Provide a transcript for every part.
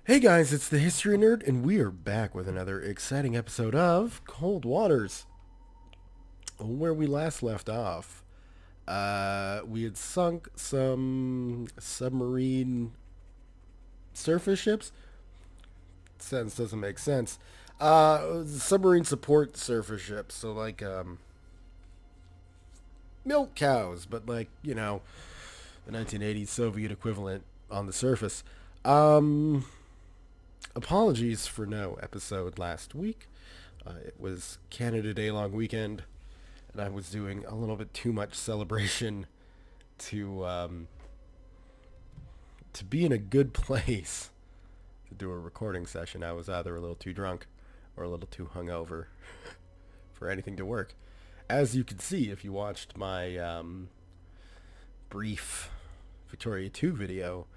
Hey guys, it's the History Nerd, and we are back with another exciting episode of Cold Waters. Where we last left off, we had sunk some submarine surface ships. Sentence doesn't make sense. Submarine support surface ships, so like milk cows, but like the 1980s Soviet equivalent on the surface. Um, Apologies for no episode last week. It was Canada Day long weekend, and I was doing a little bit too much celebration to be in a good place to do a recording session. I was either a little too drunk or a little too hungover for anything to work. As you can see if you watched my brief Victoria 2 video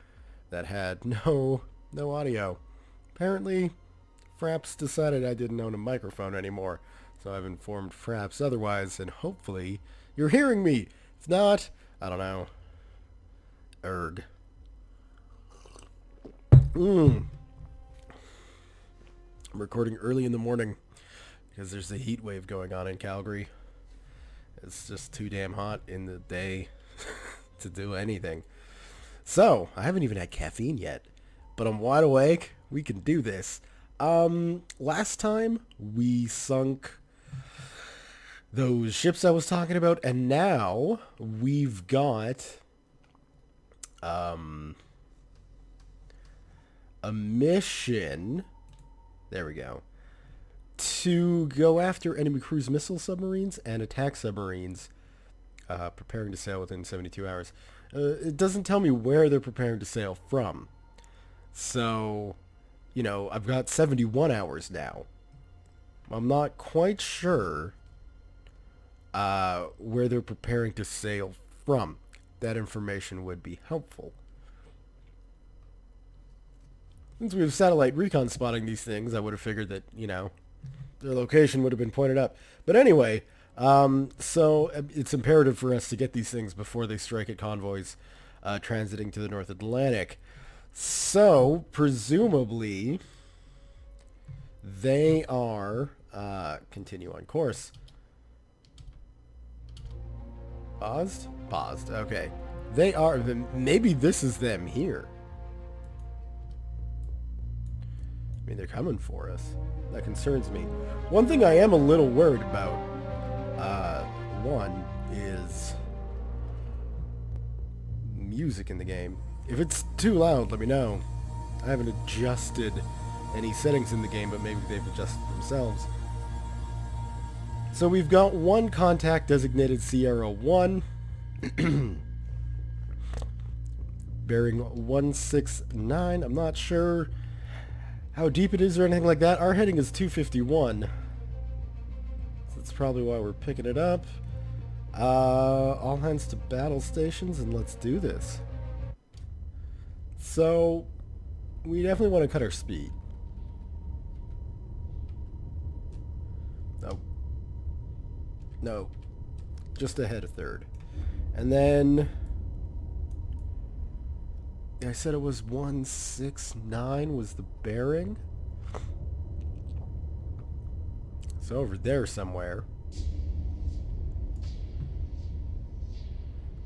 that had no audio. Apparently, Fraps decided I didn't own a microphone anymore, so I've informed Fraps otherwise, and hopefully you're hearing me. If not, I don't know. Erg. I'm recording early in the morning because there's a heat wave going on in Calgary. It's just too damn hot in the day to do anything. So, I haven't even had caffeine yet, but I'm wide awake. We can do this. Last time we sunk those ships I was talking about, and now we've got a mission. There we go. To go after enemy cruise missile submarines and attack submarines, preparing to sail within 72 hours. It doesn't tell me where they're preparing to sail from. So, I've got 71 hours now. I'm not quite sure where they're preparing to sail from. That information would be helpful. Since we have satellite recon spotting these things, I would have figured that, their location would have been pointed up. But anyway, so it's imperative for us to get these things before they strike at convoys transiting to the North Atlantic. So, presumably, they are, continue on course. Paused? Paused, okay. They are, maybe this is them here. I mean, they're coming for us. That concerns me. One thing I am a little worried about, one, is music in the game. If it's too loud, let me know. I haven't adjusted any settings in the game, but maybe they've adjusted themselves. So we've got one contact designated Sierra 1. Bearing 169. I'm not sure how deep it is or anything like that. Our heading is 251. So that's probably why we're picking it up. All hands to battle stations, and let's do this. So, we definitely want to cut our speed. No. No. Just ahead a third. And then, I said it was 169 was the bearing. So over there somewhere.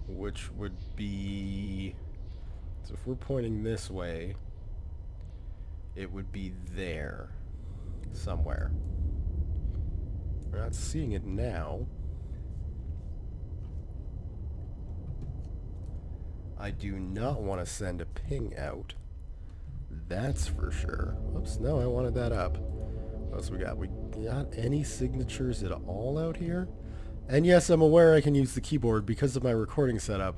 Which would be... So if we're pointing this way, it would be there somewhere. We're not seeing it now. I do not want to send a ping out. That's for sure. Oops, no, I wanted that up. What else we got? We got any signatures at all out here? And yes, I'm aware I can use the keyboard because of my recording setup.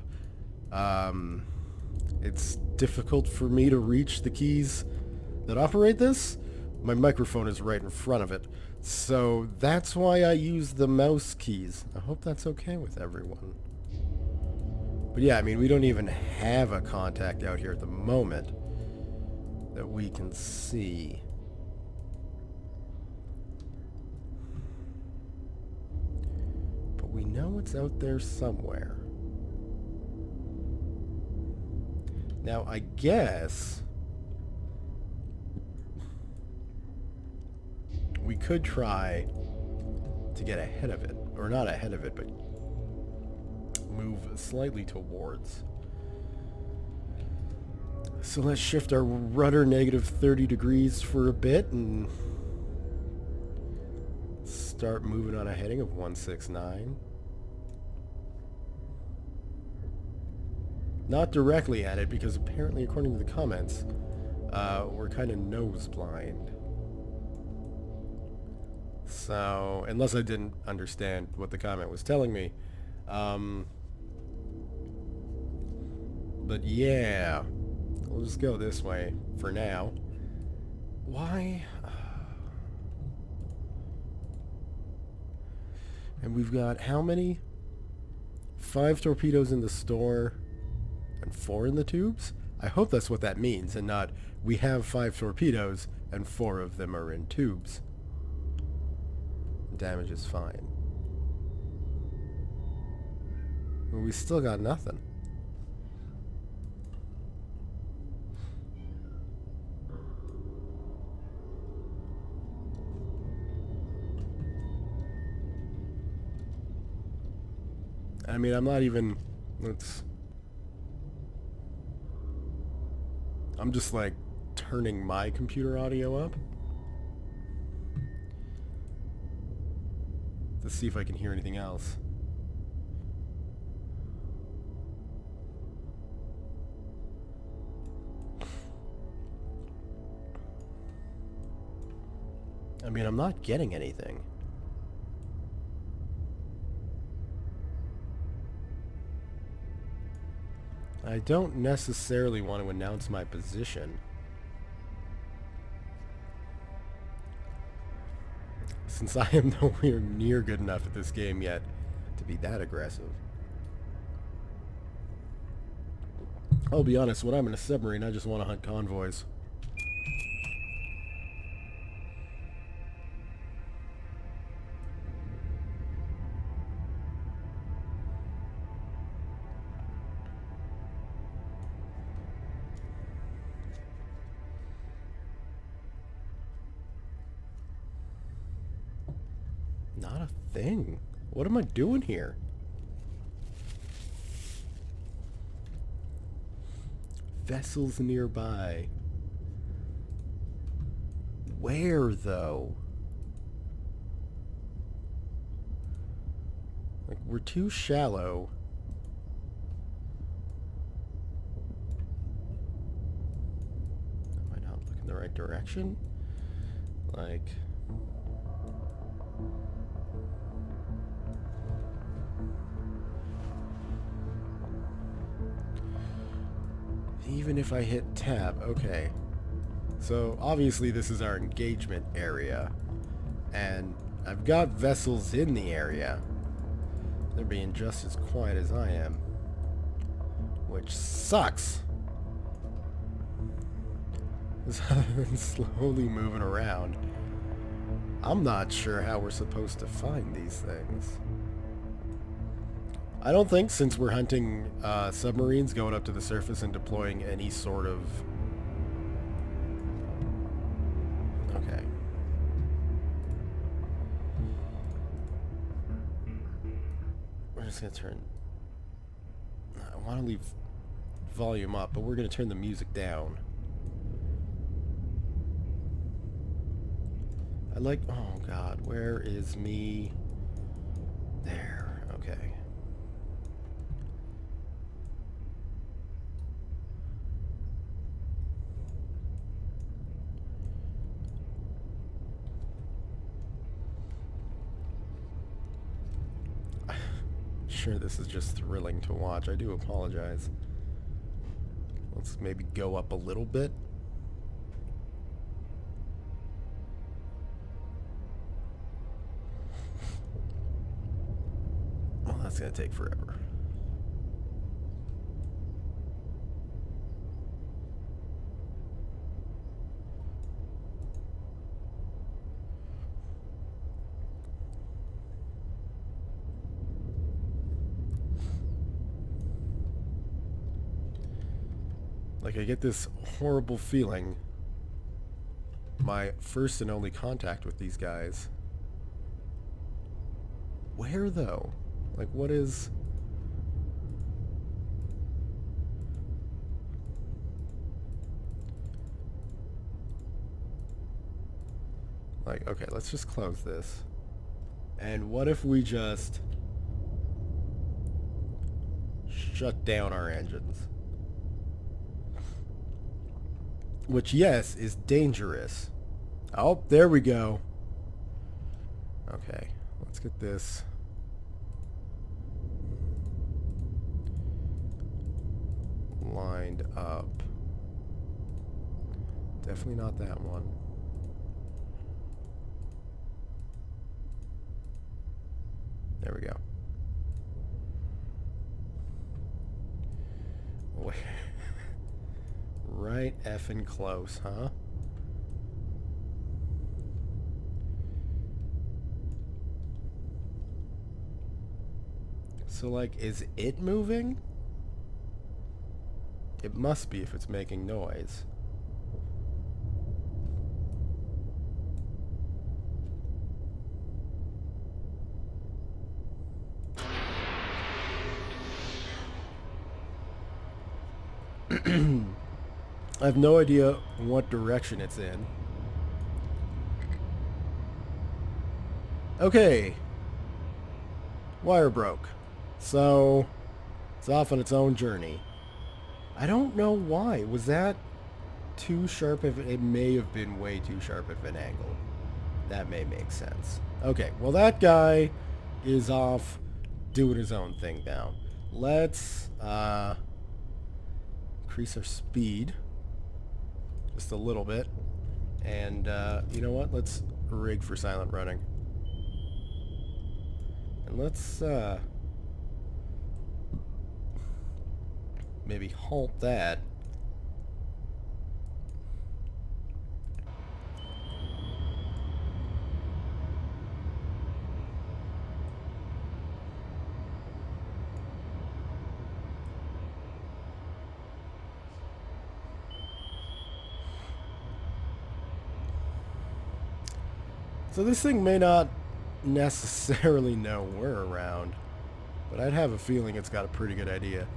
It's difficult for me to reach the keys that operate this. My microphone is right in front of it. So that's why I use the mouse keys. I hope that's okay with everyone. But yeah, I mean, we don't even have a contact out here at the moment that we can see. But we know it's out there somewhere. Now, I guess could try to get ahead of it. Or not ahead of it, but move slightly towards. So let's shift our rudder negative 30 degrees for a bit and start moving on a heading of 169. Not directly at it, because apparently, according to the comments, we're kind of nose blind. So, unless I didn't understand what the comment was telling me. But yeah, we'll just go this way for now. Why? And we've got how many? 5 torpedoes in the store and 4 in the tubes? I hope that's what that means, and not we have 5 torpedoes and 4 of them are in tubes. Damage is fine. But we still got nothing. I mean, I'm not even... I'm just, like, turning my computer audio up to see if I can hear anything else. I mean, I'm not getting anything. I don't necessarily want to announce my position. Since I am nowhere near good enough at this game yet to be that aggressive. I'll be honest, when I'm in a submarine, I just want to hunt convoys. Not a thing. What am I doing here? Vessels nearby. Where, though? Like, we're too shallow. Am I not looking the right direction? Like... Even if I hit tab, okay. So obviously this is our engagement area, and I've got vessels in the area. They're being just as quiet as I am, which sucks. I'm slowly moving around. I'm not sure how we're supposed to find these things. I don't think, since we're hunting submarines, going up to the surface and deploying any sort of... Okay. We're just going to turn... I want to leave volume up, but we're going to turn the music down. I like... Oh, God. Where is me? There. Okay. Sure, this is just thrilling to watch. I do apologize. Let's maybe go up a little bit. Well, that's gonna take forever. Like, I get this horrible feeling my first and only contact with these guys. Where, though? Like, what is... Like, okay, let's just close this. And what if we just shut down our engines? Which, yes, is dangerous. Oh, there we go. Okay, let's get this. Lined up. Definitely not that one. There we go. Right effing close, huh? So, like, is it moving? It must be if it's making noise. I have no idea what direction it's in. Okay. Wire broke. So, it's off on its own journey. I don't know why. Was that too sharp? It may have been way too sharp of an angle. That may make sense. Okay, well that guy is off doing his own thing now. Let's increase our speed just a little bit. And you know what? Let's rig for silent running. And let's maybe halt that. So this thing may not necessarily know we're around, but I'd have a feeling it's got a pretty good idea.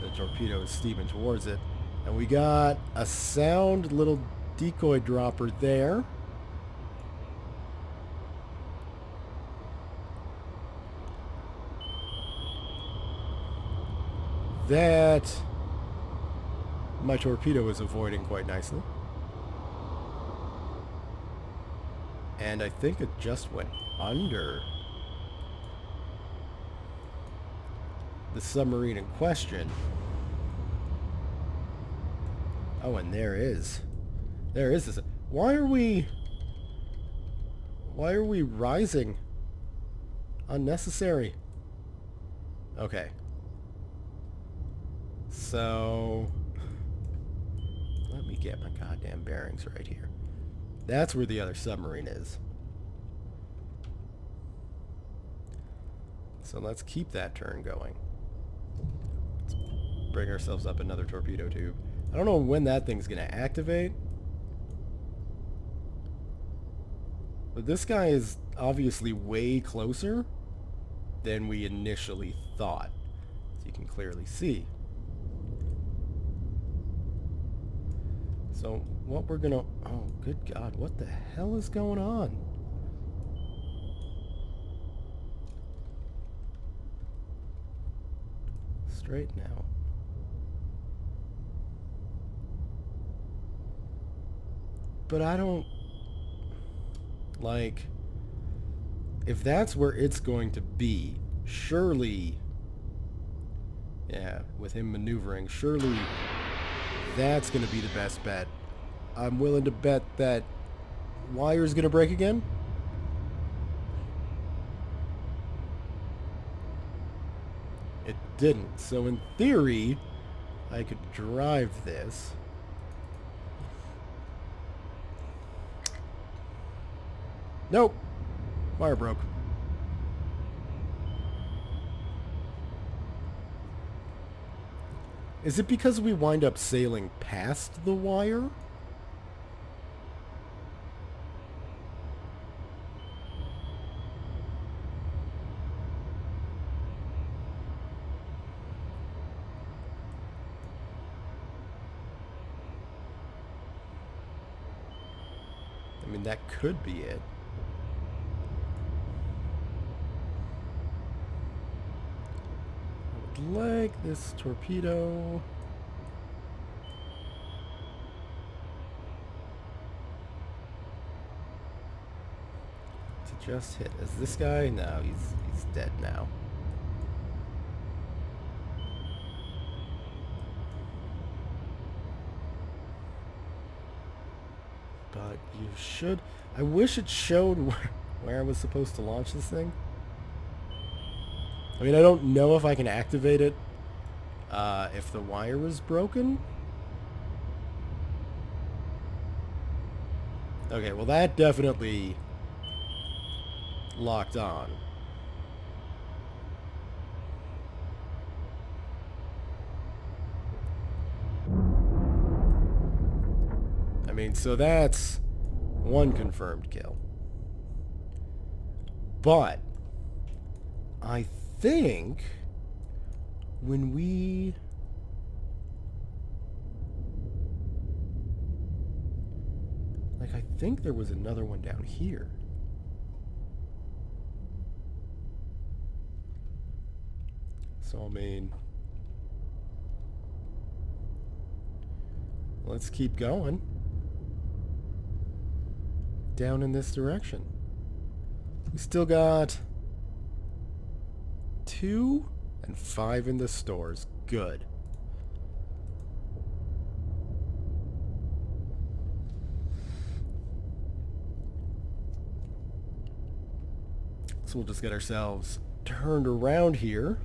The torpedo is steaming towards it. And we got a sound little decoy dropper there. That my torpedo is avoiding quite nicely. And I think it just went under the submarine in question. Oh, and there is this. Why are we rising? Unnecessary. Okay. So let me get my goddamn bearings right here. That's where the other submarine is. So let's keep that turn going. Let's bring ourselves up another torpedo tube. I don't know when that thing's going to activate. But this guy is obviously way closer than we initially thought. As you can clearly see. So what we're gonna... Oh, good God. What the hell is going on? Straighten out. But I don't... Like... If that's where it's going to be, surely... Yeah, with him maneuvering, surely... That's going to be the best bet. I'm willing to bet that wire's going to break again. It didn't. So in theory, I could drive this. Nope. Wire broke. Is it because we wind up sailing past the wire? mean, that could be it. I would like this torpedo. To just hit. Is this guy? No, he's dead now. But you should... I wish it showed where I was supposed to launch this thing. I mean, I don't know if I can activate it if the wire was broken. Okay, well that definitely locked on. I mean, so that's one confirmed kill. But I think when we... Like, I think there was another one down here. So, I mean... Let's keep going. Down in this direction. We still got 2 and 5 in the stores. Good. So we'll just get ourselves turned around here.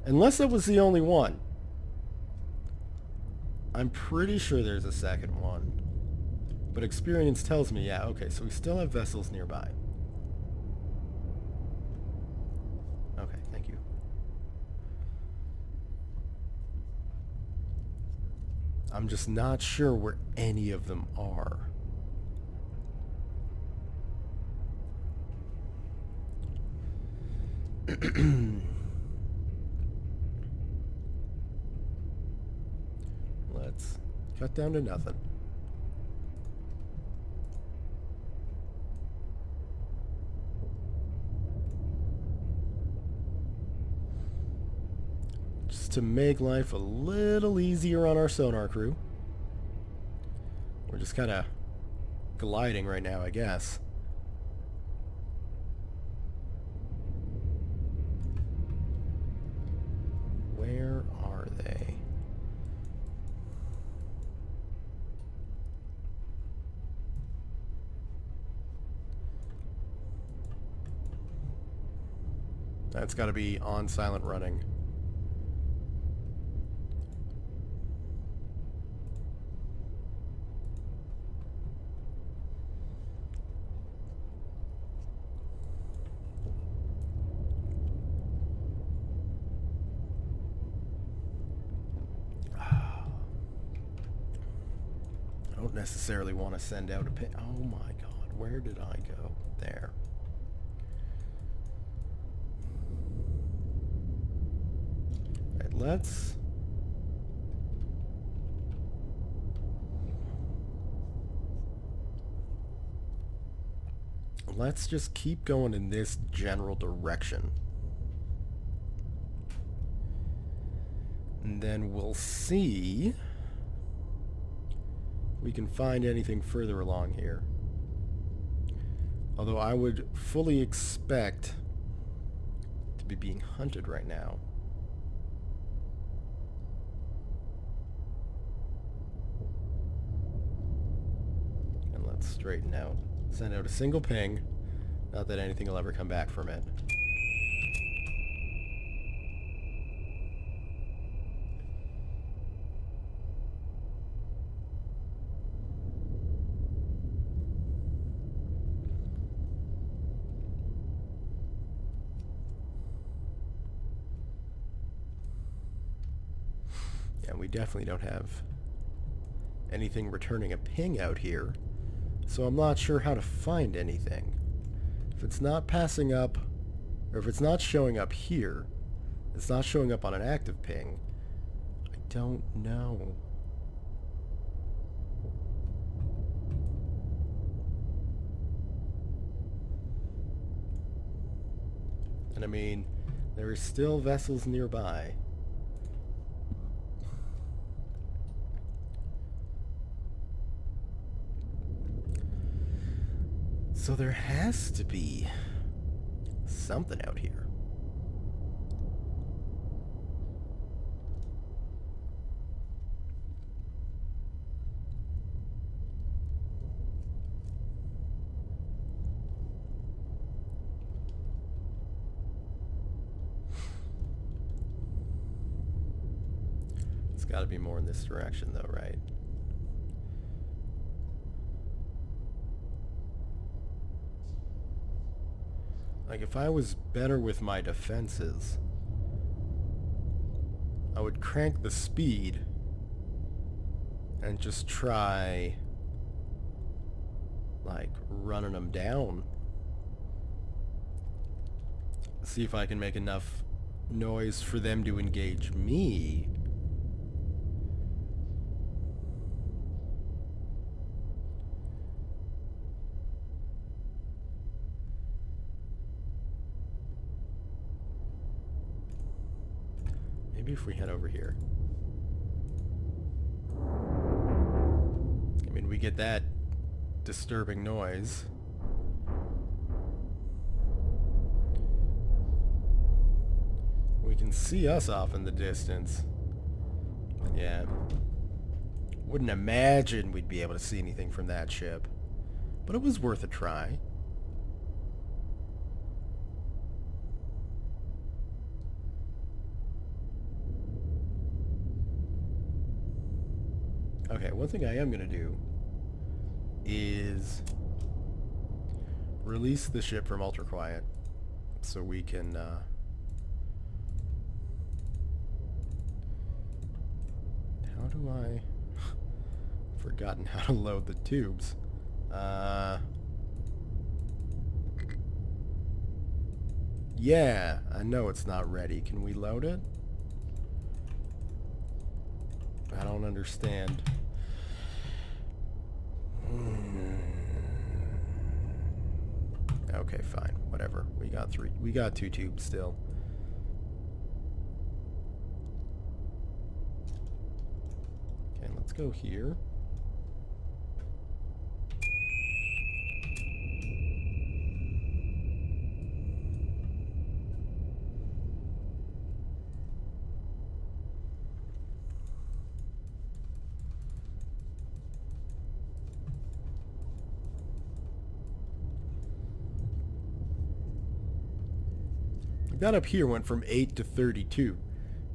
Unless that was the only one. I'm pretty sure there's a second one. But experience tells me, yeah, okay, so we still have vessels nearby. Okay, thank you. I'm just not sure where any of them are. Let's cut down to nothing. Just to make life a little easier on our sonar crew. We're just kind of gliding right now, I guess. Where are they? That's got to be on silent running. I don't necessarily want to send out a pin. Oh my god, where did I go? There. Right, let's just keep going in this general direction. And then we'll see if we can find anything further along here. Although I would fully expect to be being hunted right now. And let's straighten out. Send out a single ping. Not that anything will ever come back from it. Yeah, we definitely don't have anything returning a ping out here. So I'm not sure how to find anything. If it's not passing up, or if it's not showing up here, it's not showing up on an active ping, I don't know. And I mean, there are still vessels nearby. So there has to be something out here. It's got to be more in this direction though, right? Like, if I was better with my defenses, I would crank the speed and just try, like, running them down. See if I can make enough noise for them to engage me. Maybe if we head over here. I mean, we get that disturbing noise. We can see us off in the distance. Yeah. Wouldn't imagine we'd be able to see anything from that ship. But it was worth a try. Okay, one thing I am going to do is release the ship from ultra quiet so we can how do I forgotten how to load the tubes. Yeah, I know it's not ready. Can we load it? I don't understand. Okay, fine. Whatever. We got 2 tubes still. Okay, let's go here. That up here went from 8 to 32.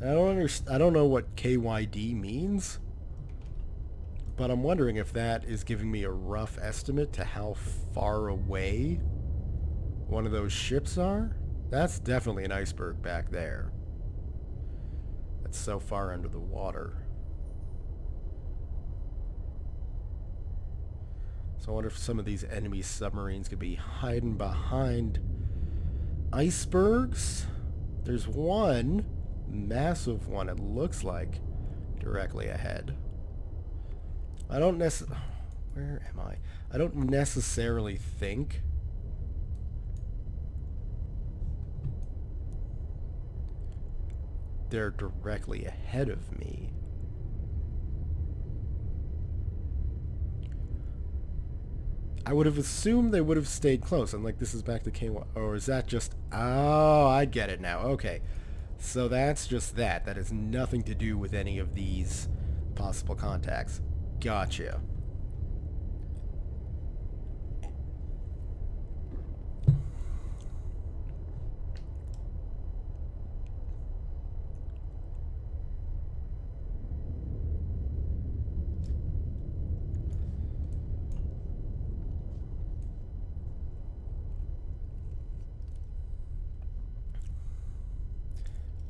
I don't know what KYD means, but I'm wondering if that is giving me a rough estimate to how far away one of those ships are. That's definitely an iceberg back there. That's so far under the water. So I wonder if some of these enemy submarines could be hiding behind icebergs. There's one massive one, it looks like, directly ahead. I don't where am I? I don't necessarily think they're directly ahead of me. I would have assumed they would have stayed close. I'm like, this is back to KY. Or is that just... Oh, I get it now. Okay. So that's just that. That has nothing to do with any of these possible contacts. Gotcha.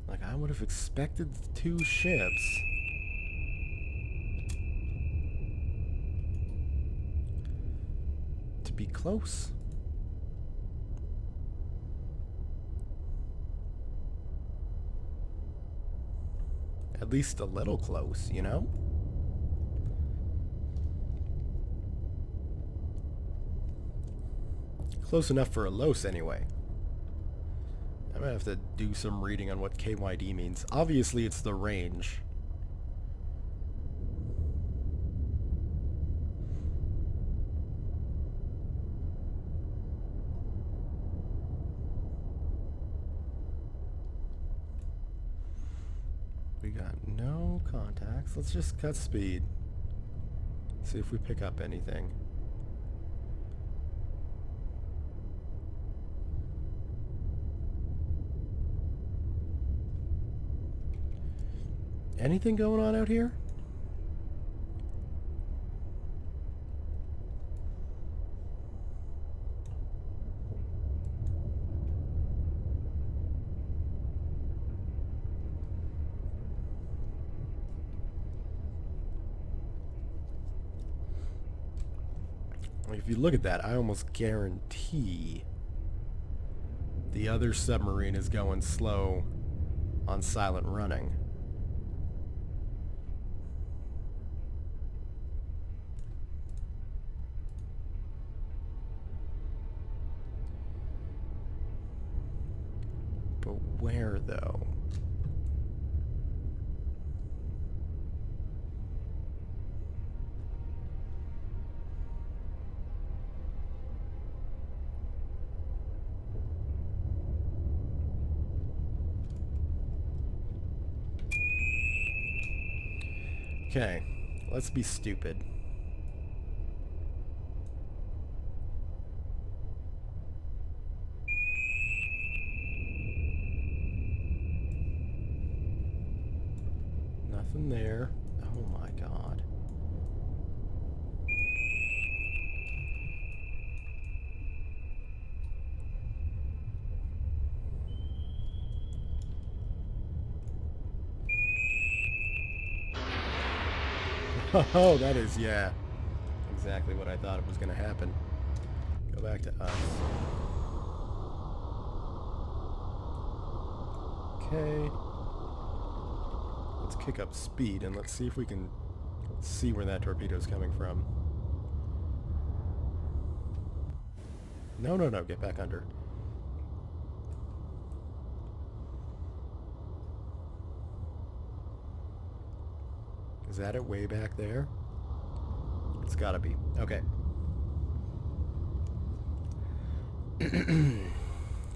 Like, I would have expected 2 ships. To be close. At least a little close, you know? Close enough for a Los anyway. I'm gonna have to do some reading on what KYD means. Obviously, it's the range. We got no contacts. Let's just cut speed. See if we pick up anything. Anything going on out here? If you look at that, I almost guarantee the other submarine is going slow on silent running. But where, though? Okay, let's be stupid. Nothing there. Oh my god. Oh, that is, yeah, exactly what I thought was going to happen. Go back to us. Okay. Let's kick up speed and let's see if we can see where that torpedo's coming from. No, no, no, get back under. Is that it way back there? It's gotta be. Okay.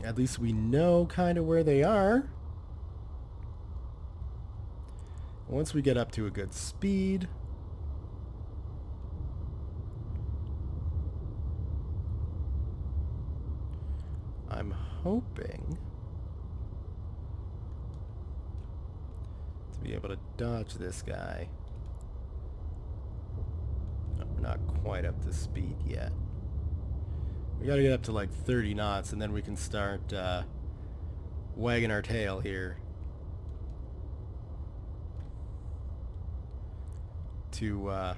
At least we know kind of where they are. Once we get up to a good speed, I'm hoping to be able to dodge this guy. No, we're not quite up to speed yet. We gotta get up to like 30 knots and then we can start wagging our tail here to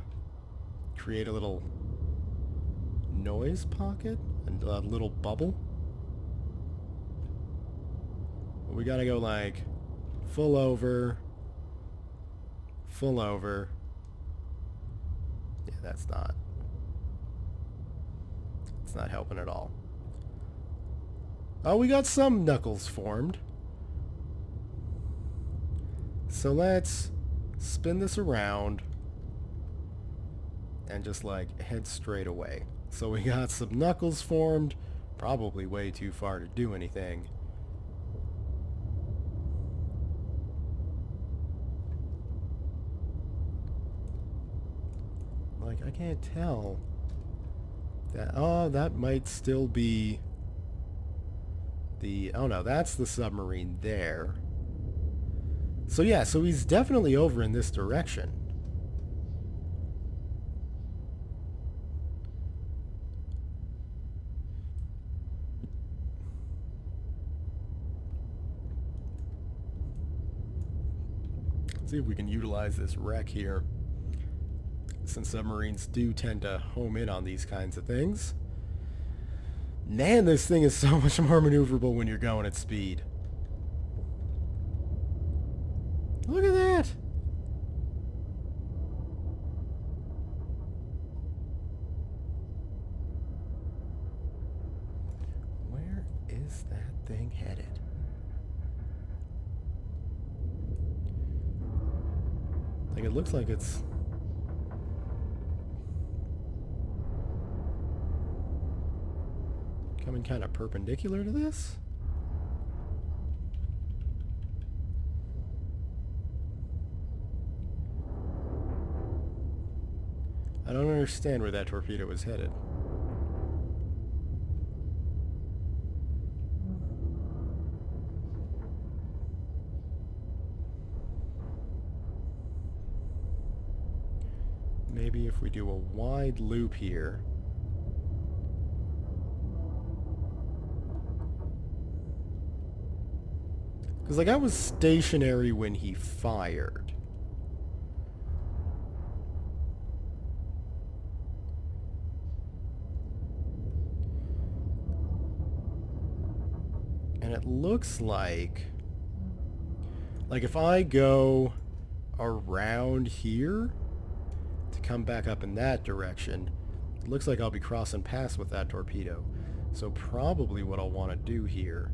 create a little noise pocket and a little bubble. We gotta go like full over. Yeah, that's not. It's not helping at all. Oh, we got some knuckles formed. So let's spin this around and just like head straight away. So we got some knuckles formed, probably way too far to do anything. Like, I can't tell. Oh, that might still be the... Oh no, that's the submarine there. So yeah, so he's definitely over in this direction. Let's see if we can utilize this wreck here, since submarines do tend to home in on these kinds of things. Man, this thing is so much more maneuverable when you're going at speed. Look at that! Where is that thing headed? Like, it looks like it's... coming kind of perpendicular to this? I don't understand where that torpedo was headed. Maybe if we do a wide loop here. Because, like, I was stationary when he fired. And it looks like if I go around here to come back up in that direction, it looks like I'll be crossing paths with that torpedo. So probably what I'll want to do here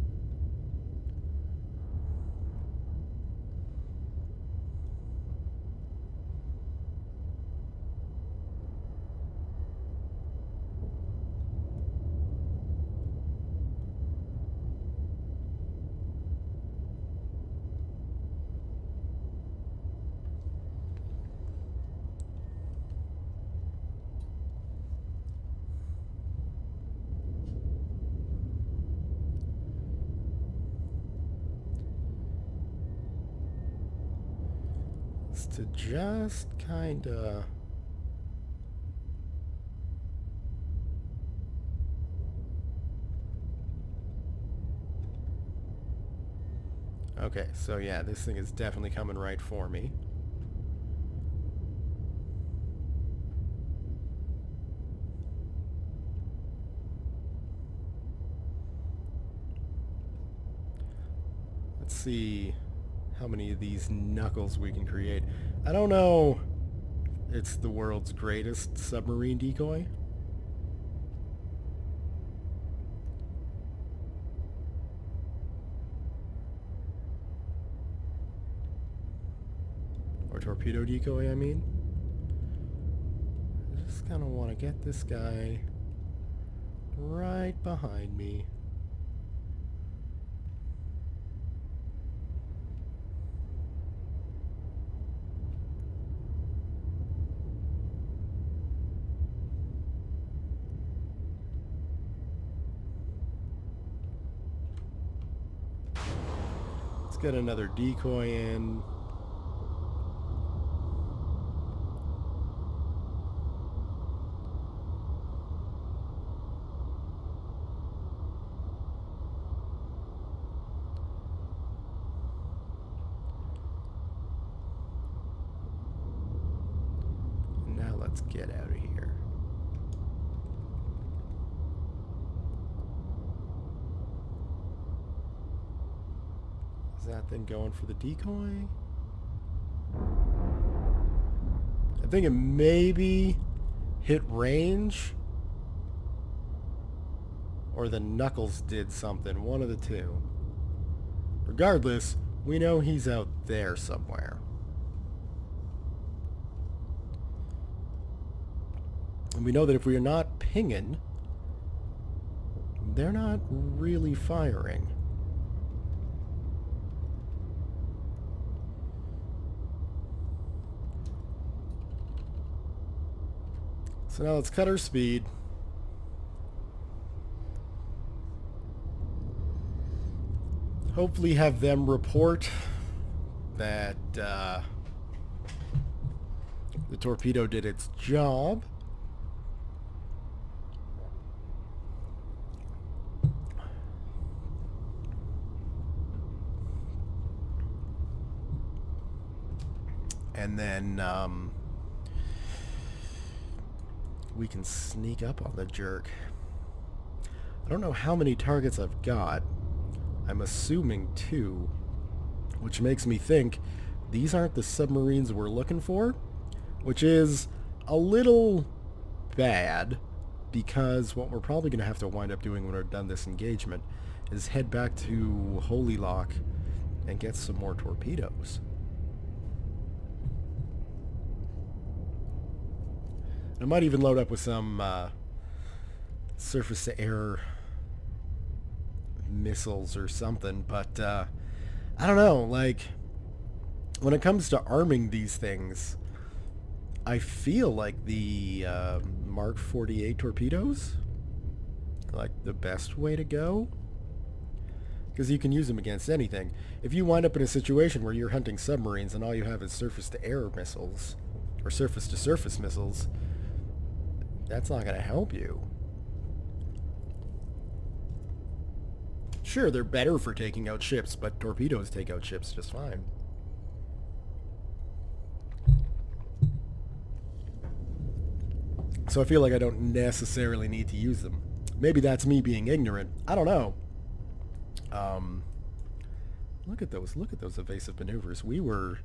is to just kind of... Okay, so yeah, this thing is definitely coming right for me. Let's see how many of these knuckles we can create. I don't know. It's the world's greatest submarine decoy. Or torpedo decoy, I mean. I just kind of want to get this guy right behind me. Get another decoy in. Now let's get out of here. Is that thing going for the decoy? I think it maybe hit range, or the knuckles did something. One of the two. Regardless, we know he's out there somewhere. And we know that if we are not pinging, they're not really firing. So now let's cut our speed. Hopefully have them report that the torpedo did its job. And then we can sneak up on the jerk. I don't know how many targets I've got. I'm assuming 2, which makes me think these aren't the submarines we're looking for, which is a little bad, because what we're probably going to have to wind up doing when we're done this engagement is head back to Holy Lock and get some more torpedoes. I might even load up with some surface-to-air missiles or something, but I don't know, like, when it comes to arming these things, I feel like the Mark 48 torpedoes are like the best way to go, because you can use them against anything. If you wind up in a situation where you're hunting submarines and all you have is surface-to-air missiles, or surface-to-surface missiles, that's not going to help you. Sure, they're better for taking out ships, but torpedoes take out ships just fine. So I feel like I don't necessarily need to use them. Maybe that's me being ignorant. I don't know. Look at those evasive maneuvers. We were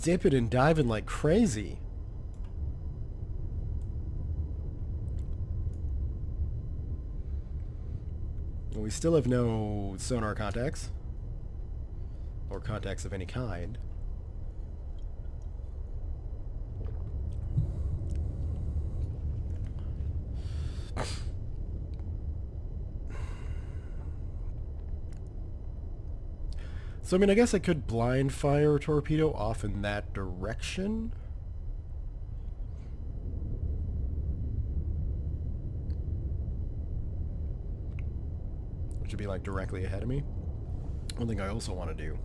dipping and diving like crazy. We still have no sonar contacts, or contacts of any kind. So, I mean, I guess I could blind fire a torpedo off in that direction. Which would be, like, directly ahead of me. One thing I also want to do,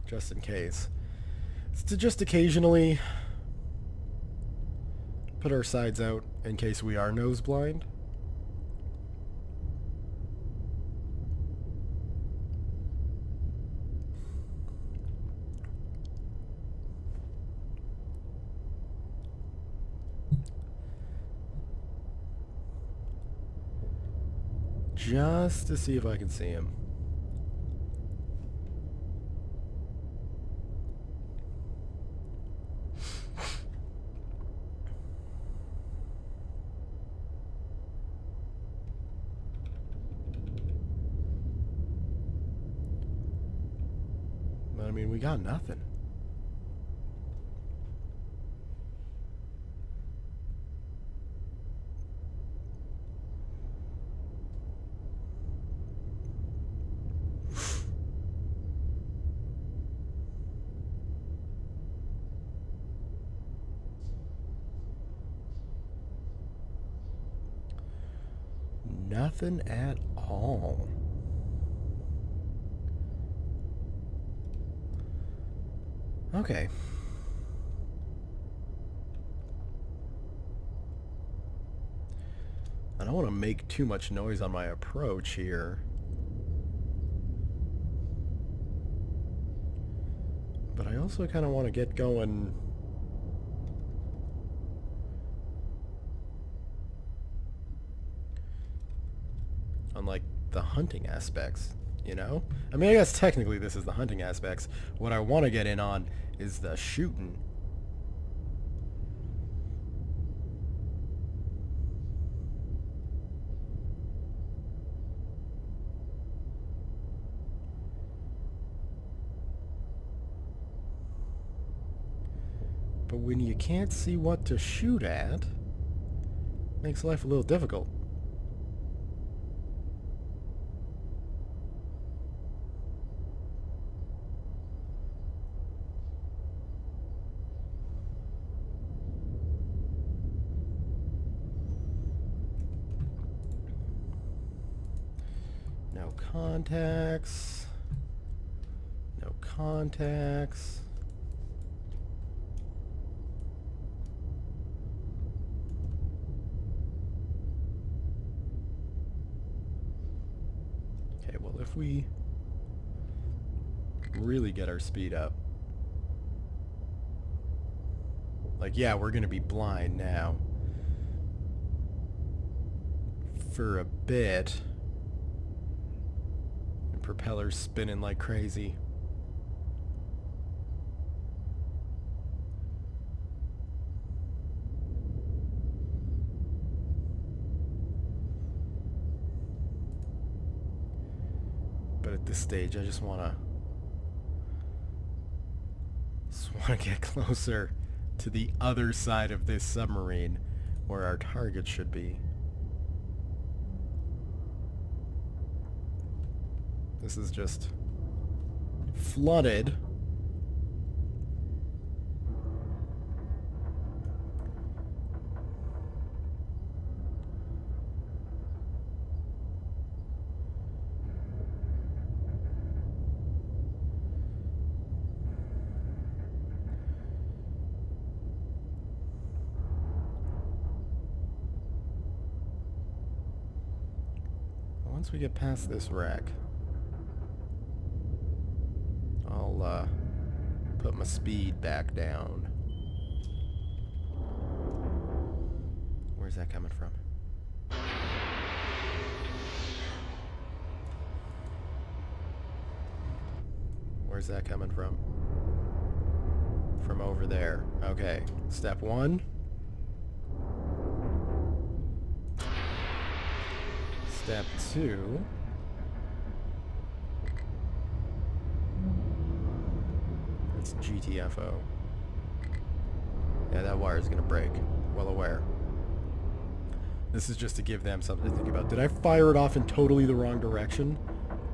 just in case, is to just occasionally put our sides out in case we are nose blind. Just to see if I can see him. But I mean, we got nothing. Nothing at all. Okay. I don't want to make too much noise on my approach here. But I also kind of want to get going on, like, the hunting aspects, you know? I mean, I guess technically this is the hunting aspects. What I want to get in on is the shooting. But when you can't see what to shoot at, it makes life a little difficult. No contacts. No contacts. Okay, well, if we really get our speed up, like, yeah, we're gonna be blind now for a bit. And propellers spinning like crazy. But at this stage, I just want to Just want to get closer to the other side of this submarine where our target should be. This is just flooded. Once we get past this wreck, I'll put my speed back down. Where's that coming from? Where's that coming from? From over there. Okay, step one. Step two. It's GTFO. Yeah, that wire is gonna break. Well aware. This is just to give them something to think about. Did I fire it off in totally the wrong direction?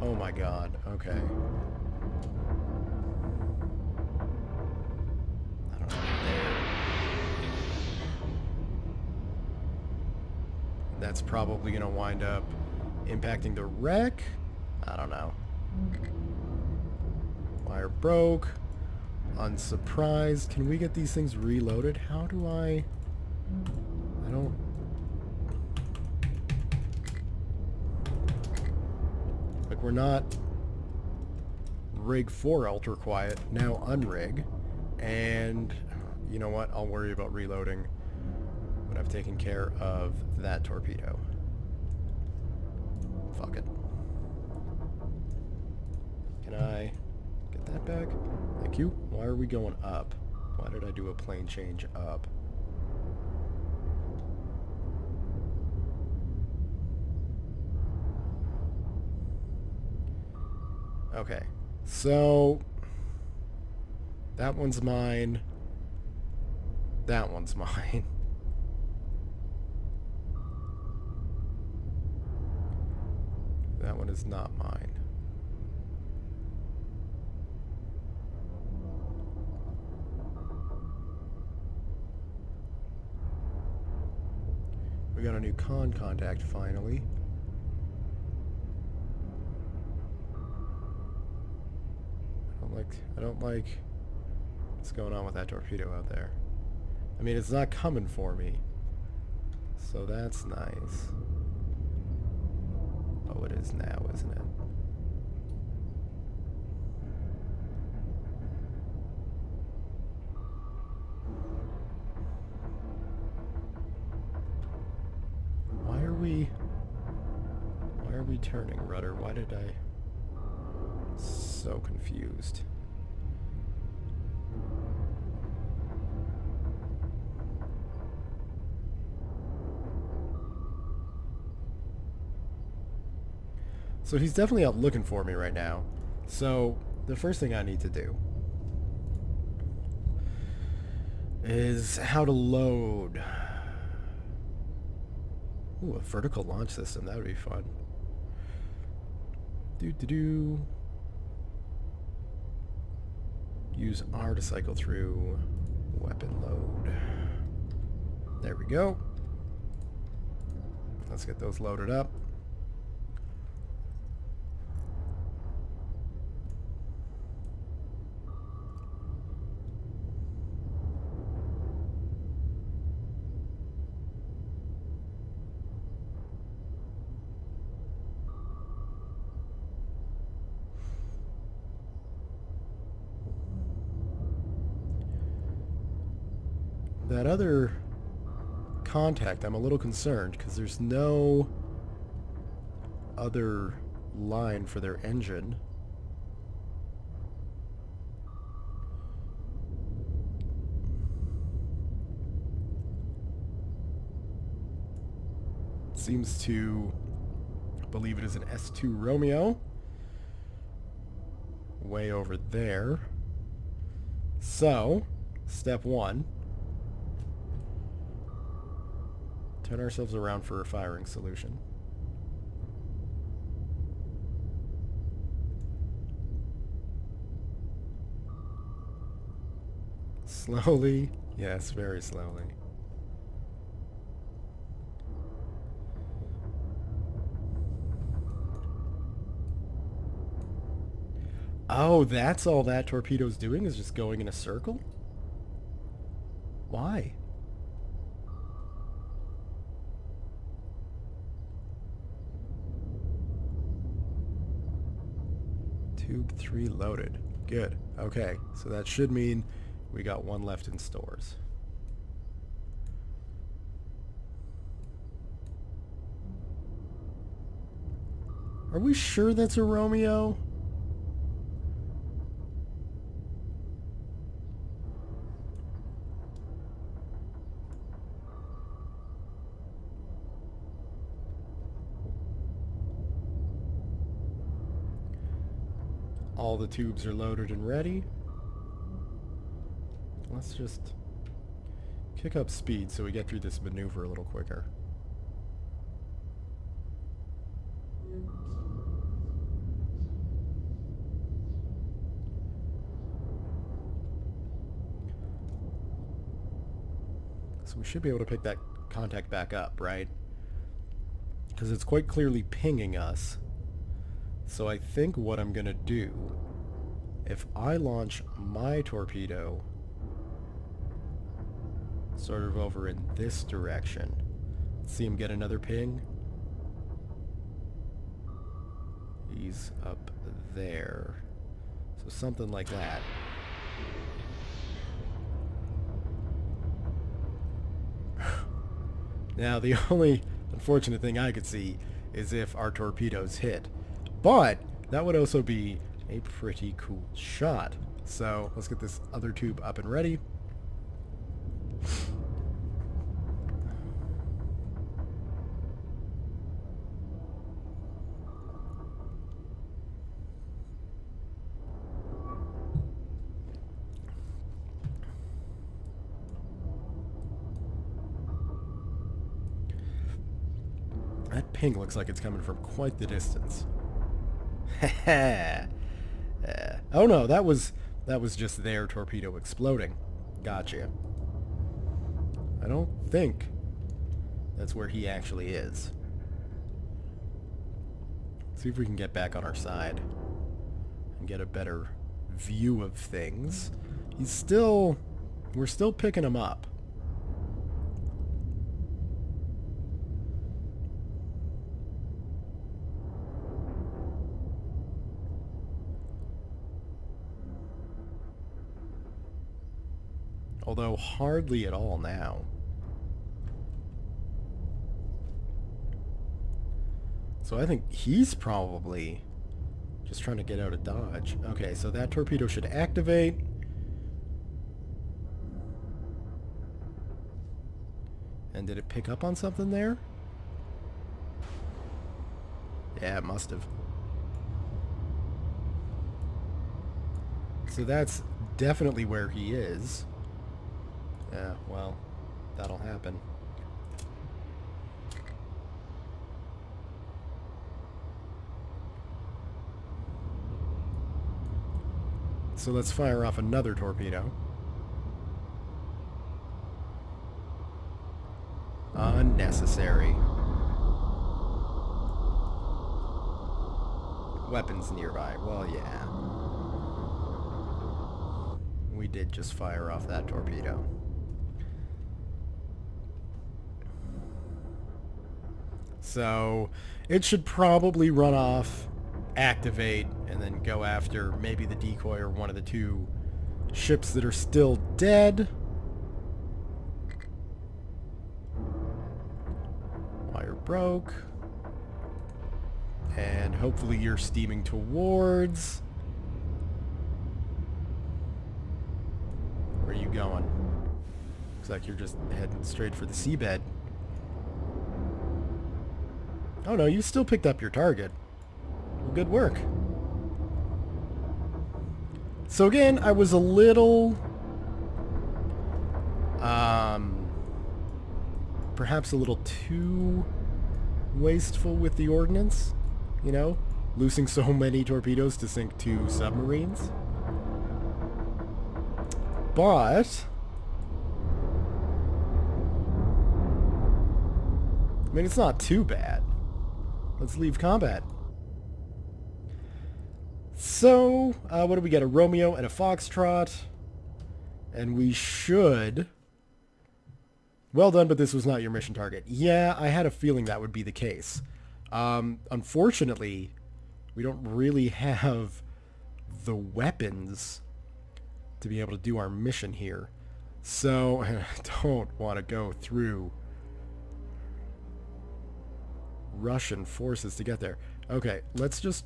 Oh my god. Okay. I don't know. There. That's probably gonna wind up impacting the wreck? I don't know. Wire broke. Unsurprised. Can we get these things reloaded? How do I don't... Like, we're not rig 4 ultra quiet, now unrig. And you know what? I'll worry about reloading when I've taken care of that torpedo. Fuck it. Can I get that back? Thank you. Why are we going up? Why did I do a plane change up? Okay. So that one's mine. That one's mine. That one is not mine. We got a new contact finally. I don't like what's going on with that torpedo out there. I mean, it's not coming for me, so that's nice. Oh, it is now, isn't it? Why are we turning, rudder? Why did I... So confused. So he's definitely out looking for me right now. So the first thing I need to do is how to load. Ooh, a vertical launch system. That would be fun. Do. Use R to cycle through weapon load. There we go. Let's get those loaded up. That other contact, I'm a little concerned because there's no other line for their engine. Seems to believe it is an S2 Romeo. Way over there. So, step one. Turn ourselves around for a firing solution. Slowly. Yes, very slowly. Oh, that's all that torpedo's doing, is just going in a circle? Why? Tube 3 loaded. Good. Okay, so that should mean we got one left in stores. Are we sure that's a Romeo? All the tubes are loaded and ready. Let's just kick up speed so we get through this maneuver a little quicker. So we should be able to pick that contact back up, right? Because it's quite clearly pinging us. So I think what I'm going to do, if I launch my torpedo sort of over in this direction, see him get another ping? He's up there. So something like that. Now the only unfortunate thing I could see is if our torpedoes hit. But that would also be a pretty cool shot. So let's get this other tube up and ready. That ping looks like it's coming from quite the distance. Oh no, that was just their torpedo exploding. Gotcha. I don't think that's where he actually is. See if we can get back on our side and get a better view of things. We're still picking him up. Although hardly at all now. So I think he's probably just trying to get out of Dodge. Okay, so that torpedo should activate. And did it pick up on something there? Yeah, it must have. So that's definitely where he is. Yeah, well, that'll happen. So let's fire off another torpedo. Unnecessary. Weapons nearby. Well, yeah. We did just fire off that torpedo. So it should probably run off, activate, and then go after maybe the decoy or one of the two ships that are still dead. Wire broke. And hopefully you're steaming towards... Where are you going? Looks like you're just heading straight for the seabed. Oh no, you still picked up your target. Well, good work. So again, I was a little Perhaps a little too wasteful with the ordnance, you know, loosing so many torpedoes to sink 2 submarines. But I mean, it's not too bad. Let's leave combat. So, what do we get? A Romeo and a Foxtrot. And we should... Well done, but this was not your mission target. Yeah, I had a feeling that would be the case. Unfortunately, we don't really have the weapons to be able to do our mission here. So, I don't want to go through Russian forces to get there. Okay, let's just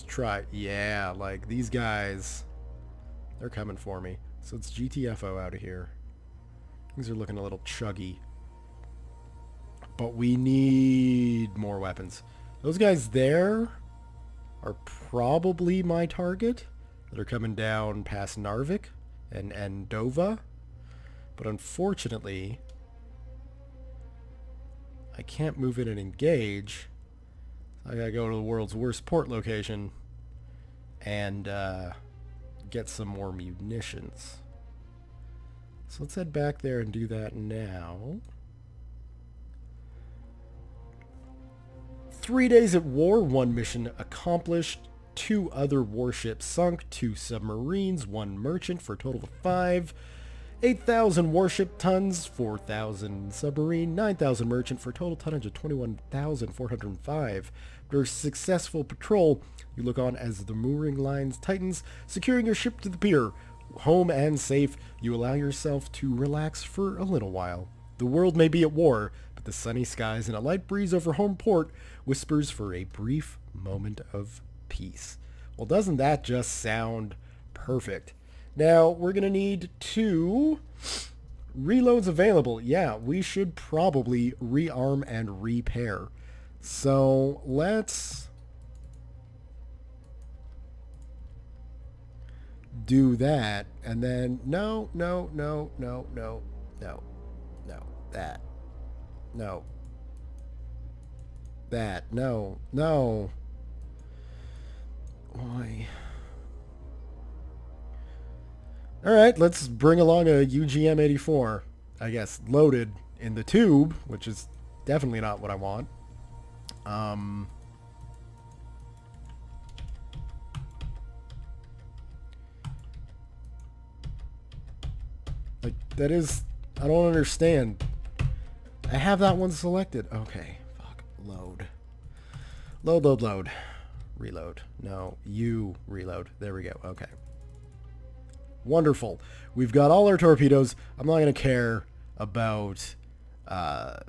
try. Yeah, like these guys, they're coming for me. So it's GTFO out of here. Things are looking a little chuggy. But we need more weapons. Those guys there are probably my target that are coming down past Narvik and Dova. But unfortunately, I can't move in and engage. I gotta go to the world's worst port location and get some more munitions. So let's head back there and do that now. 3 days at war, 1 mission accomplished, 2 other warships sunk, 2 submarines, 1 merchant for a total of 5. 8,000 warship tons, 4,000 submarine, 9,000 merchant for a total tonnage of 21,405. After a successful patrol, you look on as the mooring lines tightens, securing your ship to the pier. Home and safe, you allow yourself to relax for a little while. The world may be at war, but the sunny skies and a light breeze over home port whispers for a brief moment of peace. Well, doesn't that just sound perfect? Now, we're going to need 2 reloads available. Yeah, we should probably rearm and repair. So, let's do that. And then, no, that. No. That. No. Why? Alright, let's bring along a UGM-84, I guess, loaded in the tube, which is definitely not what I want. Like, that is... I don't understand. I have that one selected. Okay, fuck. Load. Load. Reload. No, you reload. There we go. Okay. Wonderful. We've got all our torpedoes. I'm not going to care about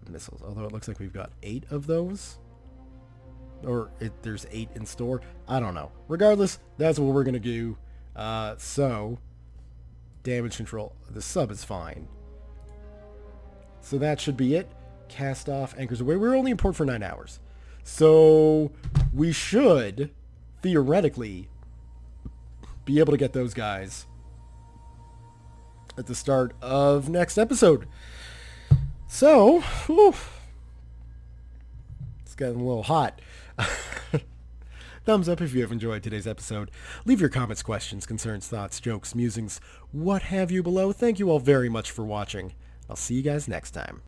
missiles, although it looks like we've got 8 of those. Or there's 8 in store. I don't know. Regardless, that's what we're going to do. So, damage control. The sub is fine. So that should be it. Cast off, anchors away. We're only in port for 9 hours. So, we should, theoretically, be able to get those guys at the start of next episode. So, whew, it's getting a little hot. Thumbs up if you have enjoyed today's episode. Leave your comments, questions, concerns, thoughts, jokes, musings, what have you below. Thank you all very much for watching. I'll see you guys next time.